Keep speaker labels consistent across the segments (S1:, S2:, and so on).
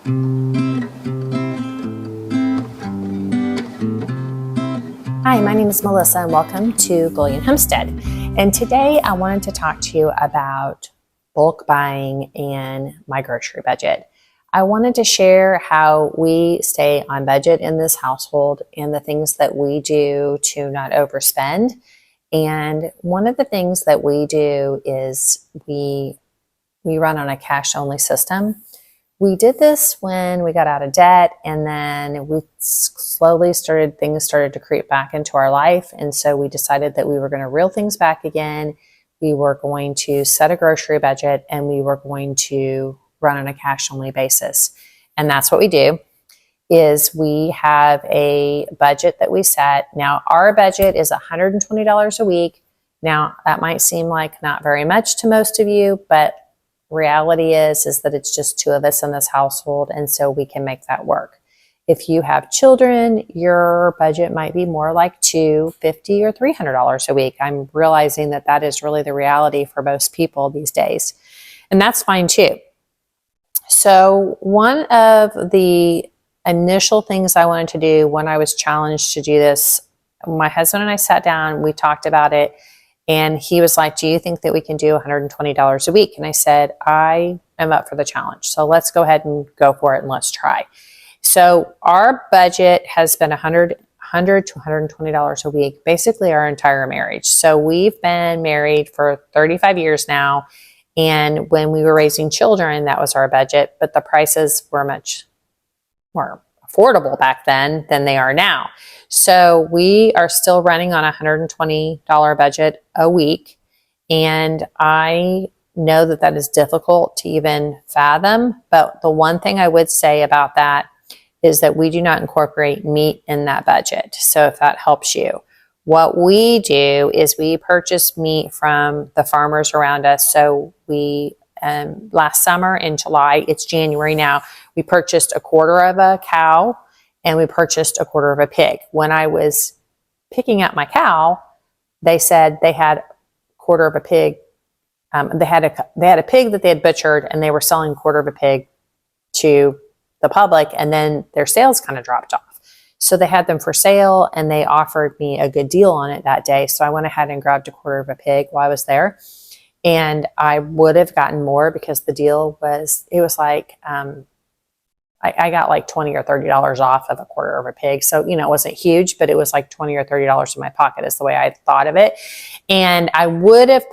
S1: Hi, my name is Melissa and welcome to Bullion Homestead. And today I wanted to talk to you about bulk buying and my grocery budget. I wanted to share how we stay on budget in this household and the things that we do to not overspend. And one of the things that we do is we run on a cash only system. We did this when we got out of debt, and then we slowly things started to creep back into our life. And so we decided that we were going to reel things back again. We were going to set a grocery budget, and we were going to run on a cash only basis. And that's what we do, is we have a budget that we set. Now our budget is $120 a week. Now that might seem like not very much to most of you, but reality is that it's just two of us in this household, and so we can make that work. If you have children, your budget might be more like $250 or $300 a week. I'm realizing that that is really the reality for most people these days, and that's fine too. So one of the initial things I wanted to do when I was challenged to do this, my husband and I sat down, we talked about it. And he was like, do you think that we can do $120 a week? And I said, I am up for the challenge. So let's go ahead and go for it and let's try. So our budget has been $100 to $120 a week, basically our entire marriage. So we've been married for 35 years now. And when we were raising children, that was our budget, but the prices were much more affordable back then than they are now. So we are still running on a $120 budget a week. And I know that that is difficult to even fathom. But the one thing I would say about that is that we do not incorporate meat in that budget. So if that helps you, what we do is we purchase meat from the farmers around us. So we last summer in July, it's January now, we purchased a quarter of a cow and we purchased a quarter of a pig. When I was picking up my cow, they said they had a quarter of a pig. They had a pig that they had butchered, and they were selling a quarter of a pig to the public, and then their sales kind of dropped off. So they had them for sale, and they offered me a good deal on it that day. So I went ahead and grabbed a quarter of a pig while I was there. And I would have gotten more because the deal was, it was like, I got like $20 or $30 off of a quarter of a pig. So, it wasn't huge, but it was like $20 or $30 in my pocket is the way I thought of it. And I would have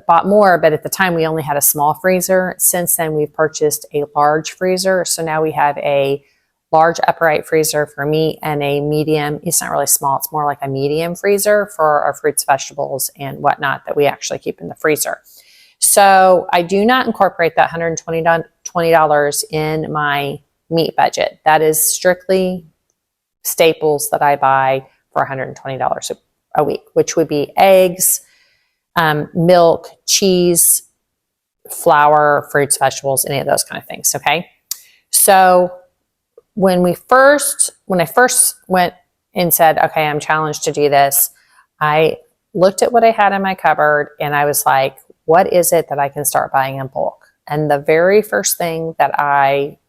S1: bought more, but at the time we only had a small freezer. Since then we've purchased a large freezer. So now we have a large upright freezer for meat and a medium, it's not really small, it's more like a medium freezer for our fruits, vegetables, and whatnot that we actually keep in the freezer. So I do not incorporate that $120 in my meat budget. That is strictly staples that I buy for $120 a week, which would be eggs, milk, cheese, flour, fruits, vegetables, any of those kind of things. Okay. So when I first went and said, okay, I'm challenged to do this, I looked at what I had in my cupboard and I was like, what is it that I can start buying in bulk? And the very first thing that I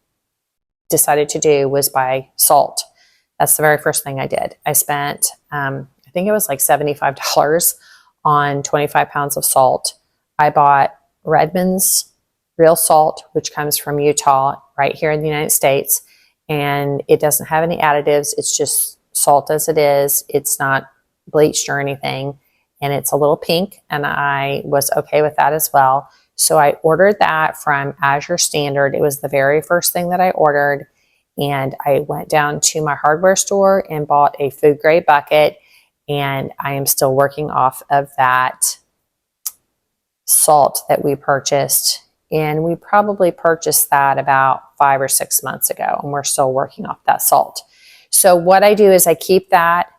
S1: decided to do was buy salt. That's the very first thing I did. I spent, I think it was like $75 on 25 pounds of salt. I bought Redmond's real salt, which comes from Utah, right here in the United States. And it doesn't have any additives. It's just salt as it is. It's not bleached or anything. And it's a little pink. And I was okay with that as well. So I ordered that from Azure Standard. It was the very first thing that I ordered. And I went down to my hardware store and bought a food grade bucket. And I am still working off of that salt that we purchased. And we probably purchased that about 5 or 6 months ago, and we're still working off that salt. So what I do is I keep that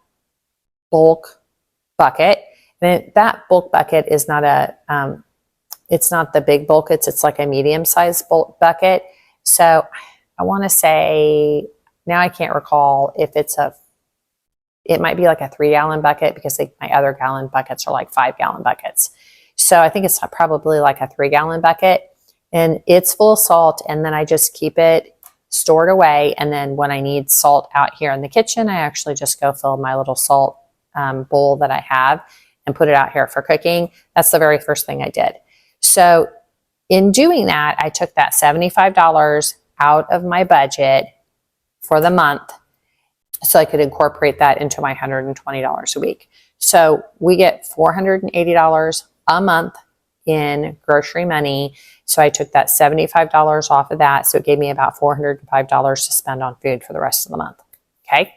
S1: bulk bucket. And that bulk bucket is not it's not the big bulk. It's like a medium-sized bulk bucket. So I want to say, now I can't recall if it might be like a 3-gallon bucket, because my other gallon buckets are like 5-gallon buckets. So I think it's probably like a 3-gallon bucket. And it's full of salt, and then I just keep it stored away. And then when I need salt out here in the kitchen, I actually just go fill my little salt bowl that I have and put it out here for cooking. That's the very first thing I did. So in doing that, I took that $75 out of my budget for the month so I could incorporate that into my $120 a week. So we get $480 a month in grocery money. So I took that $75 off of that. So it gave me about $405 to spend on food for the rest of the month. Okay.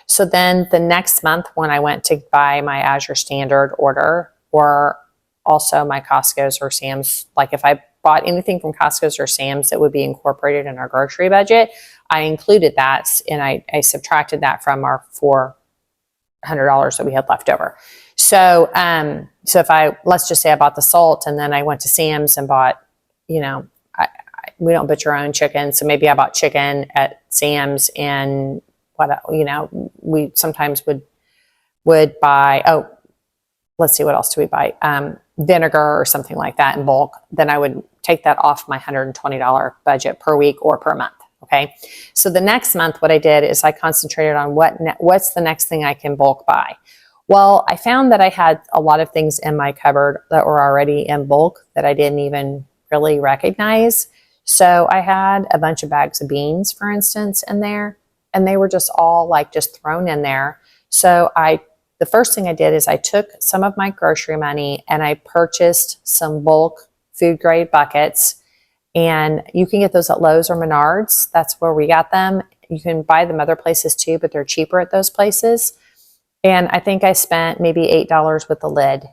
S1: So then the next month when I went to buy my Azure Standard order, or also my Costco's or Sam's, like if I bought anything from Costco's or Sam's that would be incorporated in our grocery budget, I included that and I subtracted that from our $400 that we had left over. So, so if let's just say I bought the salt and then I went to Sam's and bought, we don't butcher our own chicken. So maybe I bought chicken at Sam's and we sometimes would buy, let's see, what else do we buy? Vinegar or something like that in bulk. Then I would take that off my $120 budget per week or per month. Okay. So the next month, what I did is I concentrated on what's the next thing I can bulk buy. Well, I found that I had a lot of things in my cupboard that were already in bulk that I didn't even really recognize. So I had a bunch of bags of beans, for instance, in there, and they were just all just thrown in there. So the first thing I did is I took some of my grocery money and I purchased some bulk food grade buckets. And you can get those at Lowe's or Menards. That's where we got them. You can buy them other places too, but they're cheaper at those places. And I think I spent maybe $8 with the lid,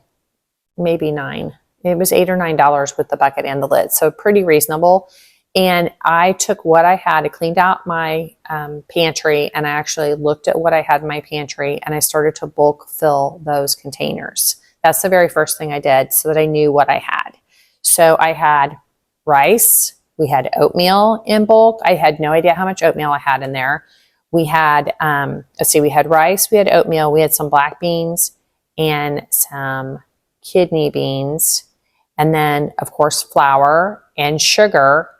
S1: maybe $9. It was $8 or $9 with the bucket and the lid. So pretty reasonable. And I took what I had, I cleaned out my pantry, and I actually looked at what I had in my pantry, and I started to bulk fill those containers. That's the very first thing I did so that I knew what I had. So I had rice, we had oatmeal in bulk. I had no idea how much oatmeal I had in there. We had, we had rice, we had oatmeal, we had some black beans and some kidney beans, and then of course flour and sugar.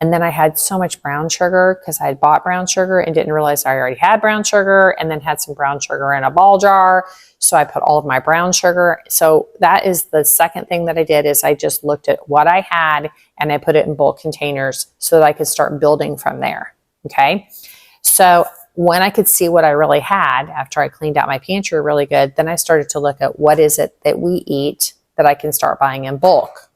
S1: And then I had so much brown sugar because I had bought brown sugar and didn't realize I already had brown sugar, and then had some brown sugar in a ball jar. So I put all of my brown sugar. So that is the second thing that I did, is I just looked at what I had and I put it in bulk containers so that I could start building from there. Okay. So when I could see what I really had after I cleaned out my pantry really good, then I started to look at what is it that we eat that I can start buying in bulk.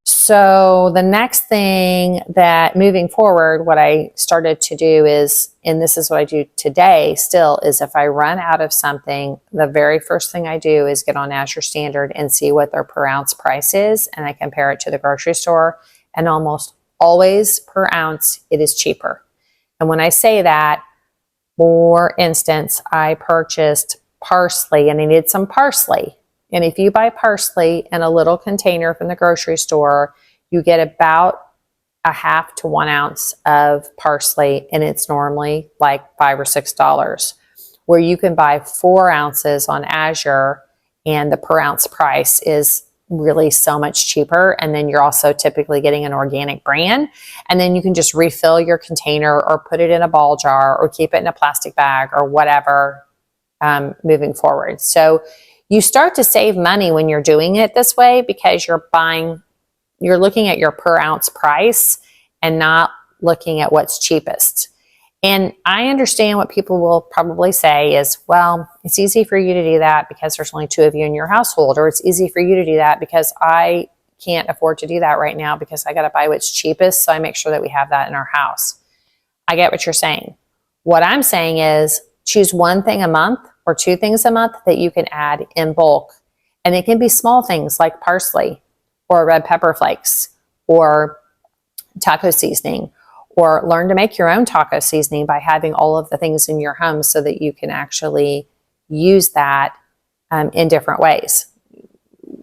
S1: So the next thing that moving forward, what I started to do is, and this is what I do today still, is if I run out of something, the very first thing I do is get on Azure Standard and see what their per ounce price is. And I compare it to the grocery store, and almost always per ounce, it is cheaper. And when I say that, for instance, I purchased parsley and I needed some parsley. And if you buy parsley in a little container from the grocery store, you get about a half to 1 ounce of parsley, and it's normally like $5 or $6. Where you can buy 4 ounces on Azure, and the per ounce price is really so much cheaper. And then you're also typically getting an organic brand, and then you can just refill your container or put it in a ball jar or keep it in a plastic bag or whatever moving forward. So you start to save money when you're doing it this way, because you're looking at your per ounce price and not looking at what's cheapest. And I understand what people will probably say is, well, it's easy for you to do that because there's only 2 of you in your household, or it's easy for you to do that because I can't afford to do that right now because I got to buy what's cheapest. So I make sure that we have that in our house. I get what you're saying. What I'm saying is choose one thing a month or 2 things a month that you can add in bulk. And it can be small things like parsley or red pepper flakes or taco seasoning, or learn to make your own taco seasoning by having all of the things in your home so that you can actually use that in different ways.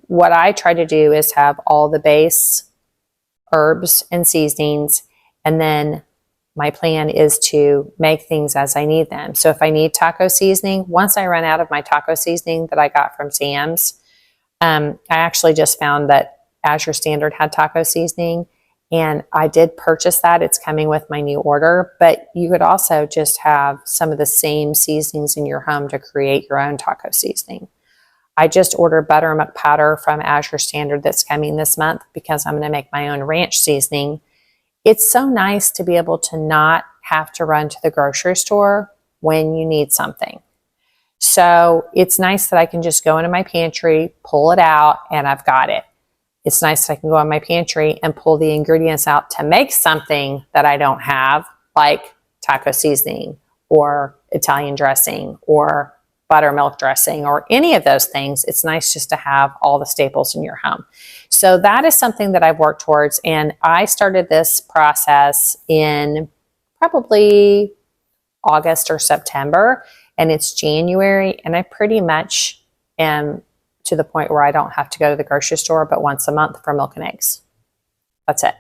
S1: What I try to do is have all the base herbs and seasonings, and then my plan is to make things as I need them. So if I need taco seasoning, once I run out of my taco seasoning that I got from Sam's, I actually just found that Azure Standard had taco seasoning, And I did purchase that. It's coming with my new order, but you could also just have some of the same seasonings in your home to create your own taco seasoning. I just ordered buttermilk powder from Azure Standard that's coming this month because I'm going to make my own ranch seasoning. It's so nice to be able to not have to run to the grocery store when you need something. So it's nice that I can just go into my pantry, pull it out, and I've got it. It's nice that I can go in my pantry and pull the ingredients out to make something that I don't have, like taco seasoning or Italian dressing or buttermilk dressing or any of those things. It's nice just to have all the staples in your home. So that is something that I've worked towards. And I started this process in probably August or September, and it's January, and I pretty much am to the point where I don't have to go to the grocery store but once a month for milk and eggs. That's it.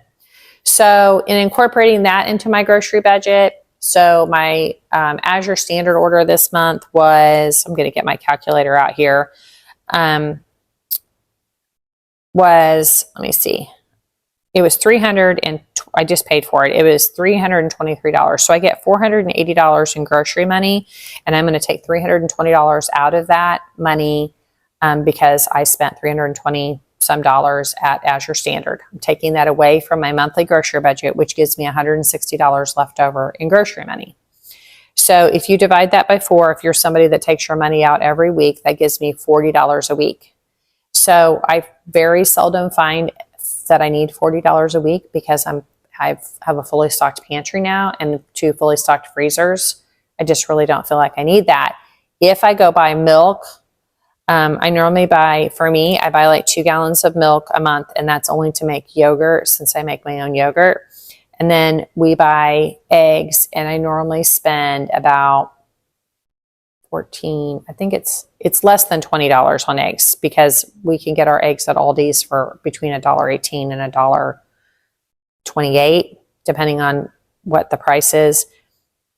S1: So in incorporating that into my grocery budget, so my Azure Standard order this month was, I'm going to get my calculator out here, let me see, it was I just paid for it. It was $323. So I get $480 in grocery money, and I'm going to take $320 out of that money because I spent $320 some dollars at Azure Standard. I'm taking that away from my monthly grocery budget, which gives me $160 left over in grocery money. So if you divide that by 4, if you're somebody that takes your money out every week, that gives me $40 a week. So I very seldom find that I need $40 a week because I have a fully stocked pantry now and 2 fully stocked freezers. I just really don't feel like I need that. If I go buy milk, I normally buy, for me, I buy like 2 gallons of milk a month, and that's only to make yogurt since I make my own yogurt. And then we buy eggs, and I normally spend about 14, I think it's less than $20 on eggs because we can get our eggs at Aldi's for between $1.18 and $1.28, depending on what the price is.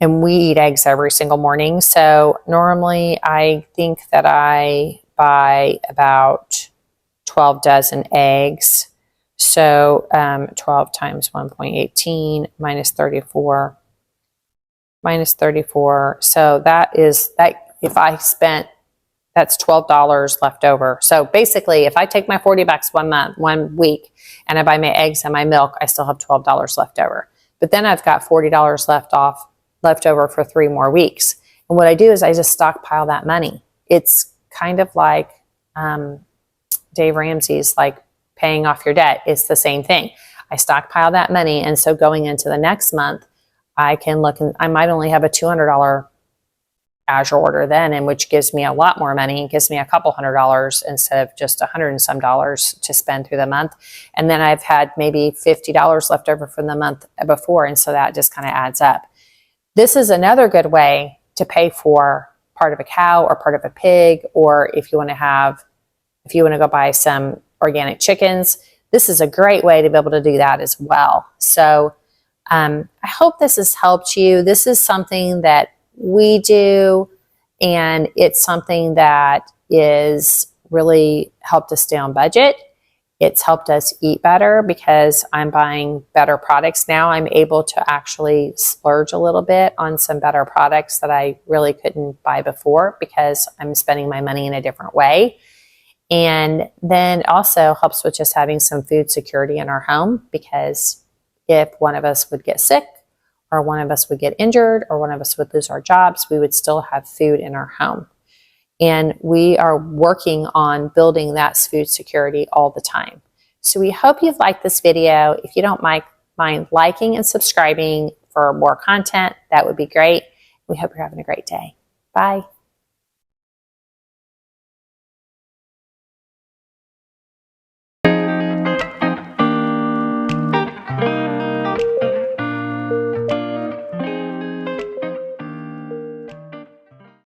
S1: And we eat eggs every single morning. So normally I think that I buy about 12 dozen eggs. So 12 times 1.18 minus 34. So that if I spent, that's $12 left over. So basically, if I take my $40 one week, and I buy my eggs and my milk, I still have $12 left over. But then I've got $40 left over for 3 more weeks. And what I do is I just stockpile that money. It's kind of like Dave Ramsey's, like paying off your debt. It's the same thing. I stockpile that money, and so going into the next month, I can look, and I might only have a $200 Azure order then, and which gives me a lot more money. It gives me a couple $100 instead of just $100 and some to spend through the month. And then I've had maybe $50 left over from the month before, and so that just kind of adds up. This is another good way to pay for part of a cow or part of a pig, or if you want to go buy some organic chickens, this is a great way to be able to do that as well. So I hope this has helped you. This is something that we do, and it's something that is really helped us stay on budget. It's helped us eat better because I'm buying better products now. I'm able to actually splurge a little bit on some better products that I really couldn't buy before because I'm spending my money in a different way. And then also helps with just having some food security in our home, because if one of us would get sick, or one of us would get injured, or one of us would lose our jobs, we would still have food in our home. And we are working on building that food security all the time. So we hope you've liked this video. If you don't mind liking and subscribing for more content, that would be great. We hope you're having a great day. Bye.